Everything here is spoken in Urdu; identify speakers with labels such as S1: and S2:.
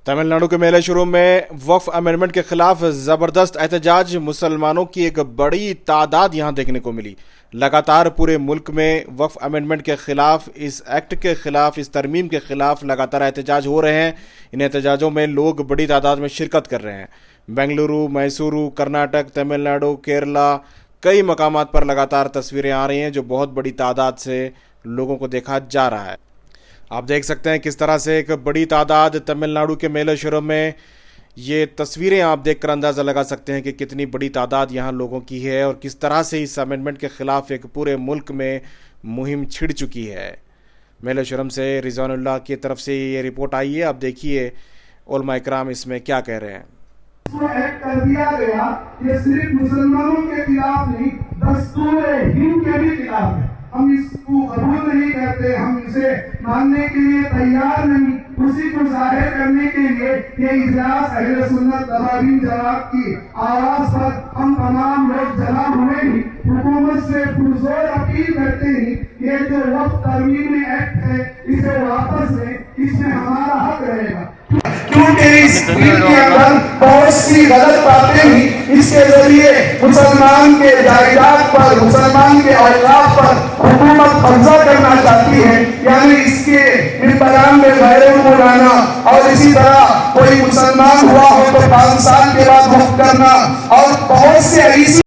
S1: تمل ناڈو کے میلے شروع میں وقف امینڈمنٹ کے خلاف زبردست احتجاج، مسلمانوں کی ایک بڑی تعداد یہاں دیکھنے کو ملی۔ لگاتار پورے ملک میں وقف امینڈمنٹ کے خلاف، اس ایکٹ کے خلاف، اس ترمیم کے خلاف لگاتار احتجاج ہو رہے ہیں۔ ان احتجاجوں میں لوگ بڑی تعداد میں شرکت کر رہے ہیں۔ بنگلورو، میسورو، کرناٹک، تمل ناڈو، کیرلا، کئی مقامات پر لگاتار تصویریں آ رہی ہیں جو بہت بڑی تعداد سے لوگوں کو دیکھا جا رہا ہے۔ آپ دیکھ سکتے ہیں کس طرح سے ایک بڑی تعداد تمل ناڈو کے میلے شروع میں، یہ تصویریں آپ دیکھ کر اندازہ لگا سکتے ہیں کہ کتنی بڑی تعداد یہاں لوگوں کی ہے اور کس طرح سے اس امینڈمنٹ کے خلاف ایک پورے ملک میں مہم چھڑ چکی ہے۔ میلے شرم سے رضوان اللہ کی طرف سے یہ رپورٹ آئی ہے، آپ دیکھیے علماء اکرام اس میں کیا کہہ رہے ہیں۔
S2: اس کو ایک کر دیا گیا کہ صرف مسلمانوں کے خلاف نہیں، دستور ہند کے بھی خلاف ہے۔ ہم اس کو قبول نہیں کرتے، ہم اسے ماننے کے لیے تیار نہیں۔ اسی کو ظاہر کرنے کے لیے یہ اجلاس اہل سنت ابراہیم جماعت کی آواز پر ہم تمام لوگ جمع ہوئے ہیں۔ حکومت سے پرزور اپیل کرتے ہیں یہ جو وقف ترمیم ایکٹ ہے اسے واپس لیں، اس میں ہمارا حق رہے گا، کیونکہ اس دین کے اندر بہت سی غلط باتیں ہیں۔ اس کے ذریعے مسلمان کے جائیداد پر، مسلمان کے اوقاف پر حکومت قبضہ کرنا چاہتی ہے، یعنی اس کے ممبران میں غیروں کو لانا، اور اسی طرح کوئی مسلمان ہوا ہو تو 5 سال کے بعد وقف کرنا، اور بہت سے ایسی